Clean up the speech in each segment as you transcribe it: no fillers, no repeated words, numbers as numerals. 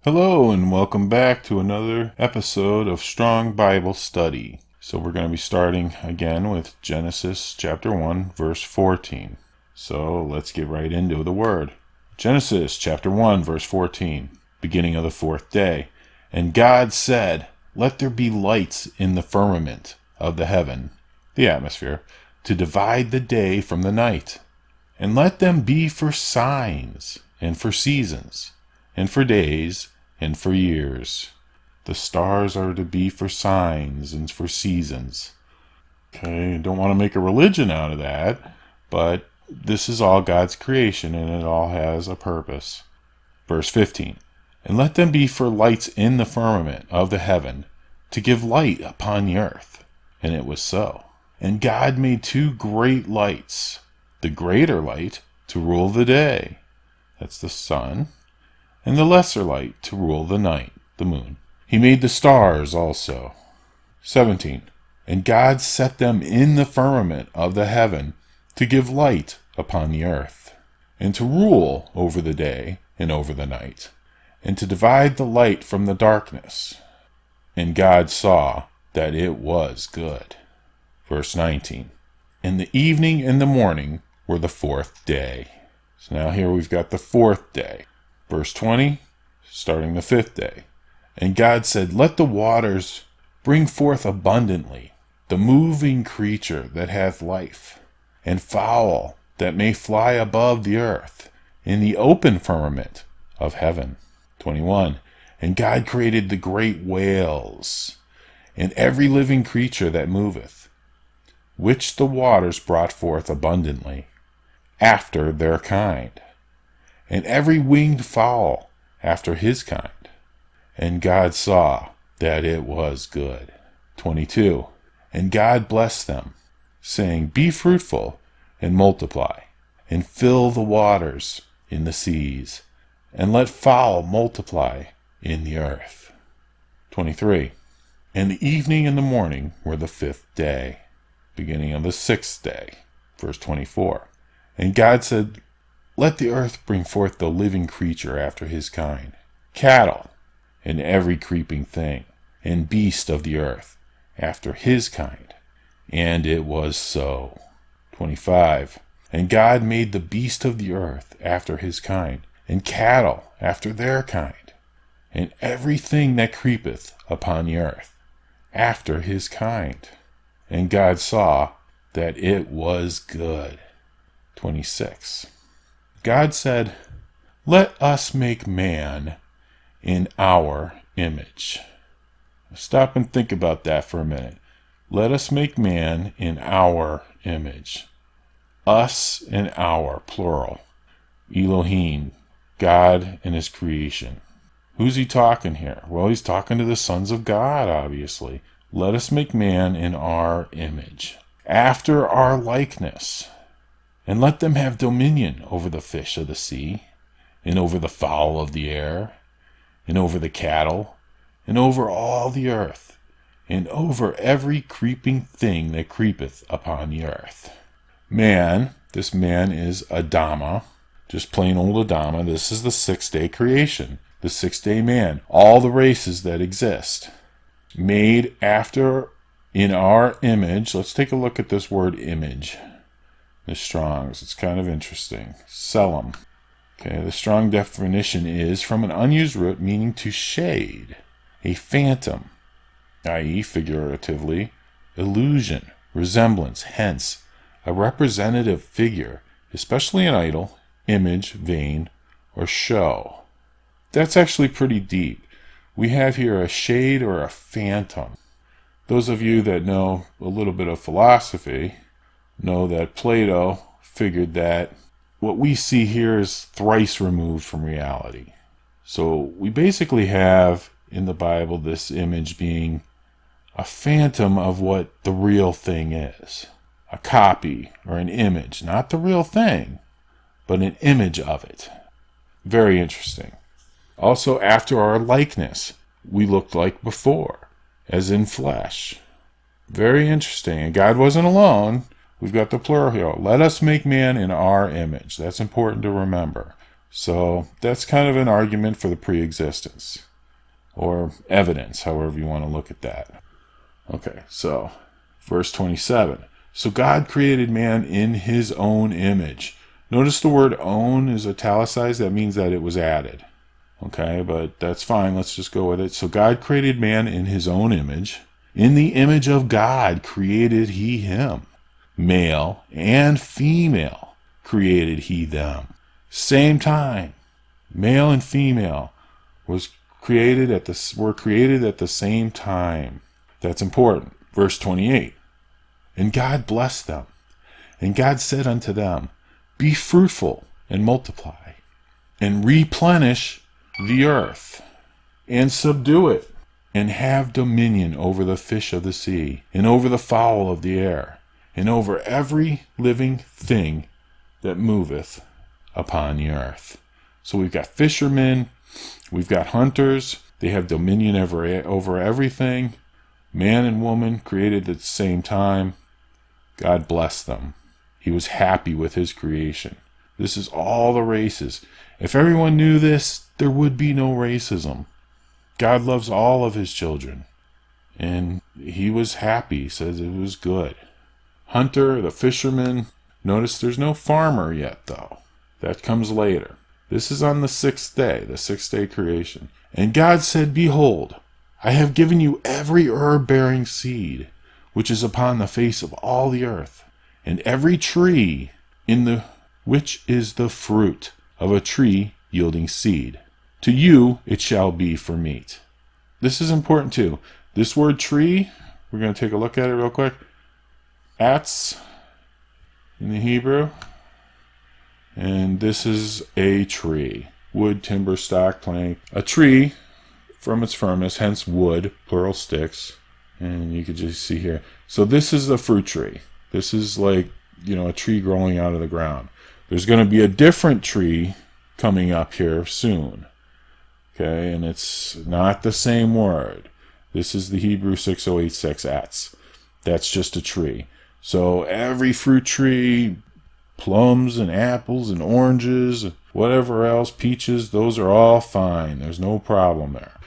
Hello and welcome back to another episode of Strong Bible Study. So we're going to be starting again with Genesis chapter 1 verse 14. So let's get right into the word. Genesis chapter 1 verse 14, beginning of the fourth day. And God said, "Let there be lights in the firmament of the heaven," the atmosphere, "to divide the day from the night. And let them be for signs, and for seasons, and for days, and for years. The stars are to be for signs and for seasons." Okay, don't want to make a religion out of that, but this is all God's creation and it all has a purpose. Verse 15. And let them be for lights in the firmament of the heaven, to give light upon the earth. And it was so. And God made two great lights, the greater light to rule the day, that's the sun, and the lesser light to rule the night, the moon. He made the stars also. 17. And God set them in the firmament of the heaven to give light upon the earth, and to rule over the day and over the night, and to divide the light from the darkness. And God saw that it was good. Verse 19. And the evening and the morning were the fourth day. So now here we've got the fourth day. Verse 20, starting the fifth day. And God said, "Let the waters bring forth abundantly the moving creature that hath life, and fowl that may fly above the earth in the open firmament of heaven." 21. And God created the great whales, and every living creature that moveth, which the waters brought forth abundantly, after their kind, and every winged fowl after his kind. And God saw that it was good. 22. And God blessed them, saying, "Be fruitful, and multiply, and fill the waters in the seas, and let fowl multiply in the earth." 23. And the evening and the morning were the fifth day, beginning of the sixth day. Verse 24. And God said, "Let the earth bring forth the living creature after his kind, cattle, and every creeping thing, and beast of the earth, after his kind." And it was so. 25. And God made the beast of the earth after his kind, and cattle after their kind, and everything that creepeth upon the earth, after his kind. And God saw that it was good. 26. God said, "Let us make man in our image." Stop and think about that for a minute. Let us make man in our image. Us and our, plural. Elohim, God and his creation. Who's he talking here? Well, he's talking to the sons of God, obviously. Let us make man in our image, after our likeness. And let them have dominion over the fish of the sea, and over the fowl of the air, and over the cattle, and over all the earth, and over every creeping thing that creepeth upon the earth. Man, this man is Adama, just plain old Adama. This is the sixth-day creation, the sixth-day man, all the races that exist. Made after, in our image. Let's take a look at this word image. The Strong's, it's kind of interesting. Selim. Okay, the Strong definition is from an unused root meaning to shade, a phantom, i.e. figuratively, illusion, resemblance, hence, a representative figure, especially an idol, image, vain, or show. That's actually pretty deep. We have here a shade or a phantom. Those of you that know a little bit of philosophy know that Plato figured that what we see here is thrice removed from reality. So we basically have in the Bible this image being a phantom of what the real thing is. A copy or an image, not the real thing, but an image of it. Very interesting. Also, after our likeness, we looked like before, as in flesh. Very interesting. And God wasn't alone. We've got the plural here. Let us make man in our image. That's important to remember. So that's kind of an argument for the pre-existence, or evidence, however you want to look at that. Okay, so verse 27. So God created man in his own image. Notice the word own is italicized. That means that it was added. Okay, but that's fine. Let's just go with it. So God created man in his own image. In the image of God created he him. Male and female created he them. Same time. Male and female were created at the same time. That's important. Verse 28. And God blessed them. And God said unto them, Be fruitful and multiply, and replenish the earth, and subdue it, and have dominion over the fish of the sea, and over the fowl of the air, and over every living thing that moveth upon the earth. So we've got fishermen, we've got hunters, they have dominion over everything. Man and woman created at the same time. God blessed them. He was happy with his creation. This is all the races. If everyone knew this, there would be no racism. God loves all of his children. And he was happy. He says it was good. Hunter, the fisherman. Notice there's no farmer yet, though. That comes later. This is on the 6th day, the 6th-day creation. And God said, Behold, I have given you every herb-bearing seed, which is upon the face of all the earth, and every tree which is the fruit of a tree yielding seed. To you it shall be for meat. This is important too. This word tree, we're going to take a look at it real quick. Atz in the Hebrew. And this is a tree. Wood, timber, stock, plank. A tree from its firmness, hence wood, plural sticks. And you can just see here. So this is the fruit tree. This is like, a tree growing out of the ground. There's going to be a different tree coming up here soon. Okay, and it's not the same word. This is the Hebrew 6086 atz. That's just a tree. So every fruit tree, plums and apples and oranges, whatever else, peaches, those are all fine. There's no problem there.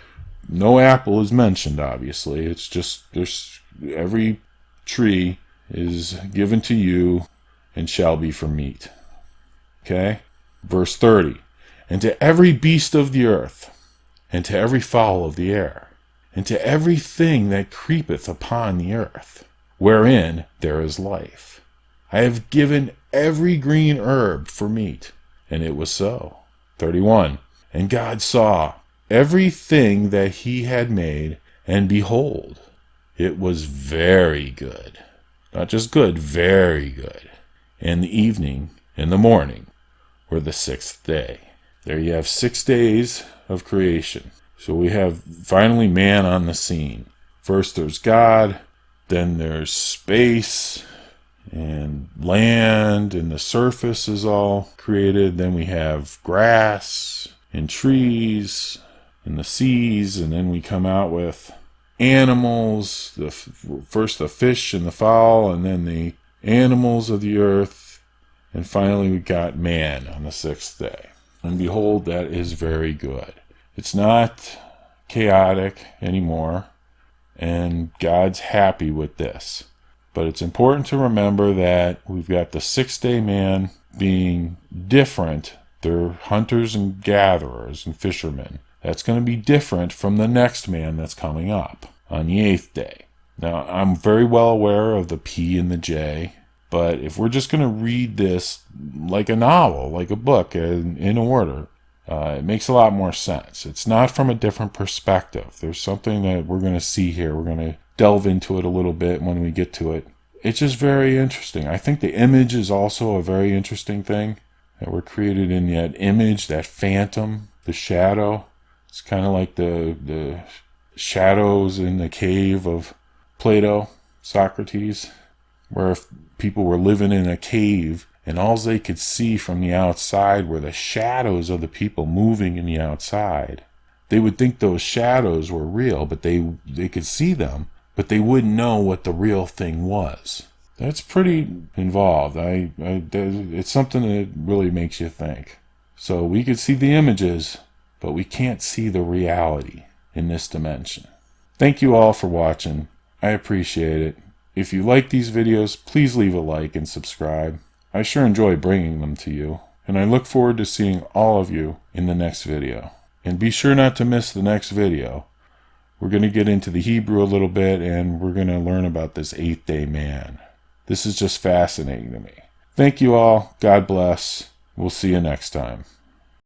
No apple is mentioned, obviously. It's just every tree is given to you and shall be for meat. Okay? Verse 30. And to every beast of the earth, and to every fowl of the air, and to everything that creepeth upon the earth, wherein there is life, I have given every green herb for meat. And it was so. 31. And God saw everything that he had made, and behold, it was very good. Not just good, very good. And the evening and the morning were the 6th day. There you have 6 days of creation. So we have finally man on the scene. First there's God, then there's space and land, and the surface is all created. Then we have grass and trees and the seas, and then we come out with animals, first the fish and the fowl, and then the animals of the earth, and finally we got man on the 6th day. And behold, that is very good. It's not chaotic anymore, and God's happy with this. But it's important to remember that we've got the 6th-day man being different. They're hunters and gatherers and fishermen. That's going to be different from the next man that's coming up on the 8th day. Now, I'm very well aware of the P and the J, but if we're just going to read this like a novel, like a book in order, it makes a lot more sense. It's not from a different perspective. There's something that we're going to see here. We're going to delve into it a little bit when we get to it. It's just very interesting. I think the image is also a very interesting thing, that we're created in that image, that phantom, the shadow. It's kind of like the shadows in the cave of Plato, Socrates, where if people were living in a cave and all they could see from the outside were the shadows of the people moving in the outside, they would think those shadows were real, but they could see them, but they wouldn't know what the real thing was. That's pretty involved. It's something that really makes you think. So we could see the images, but we can't see the reality in this dimension. Thank you all for watching. I appreciate it. If you like these videos, please leave a like and subscribe. I sure enjoy bringing them to you, and I look forward to seeing all of you in the next video. And be sure not to miss the next video. We're going to get into the Hebrew a little bit, and we're going to learn about this eighth-day man. This is just fascinating to me. Thank you all. God bless. We'll see you next time.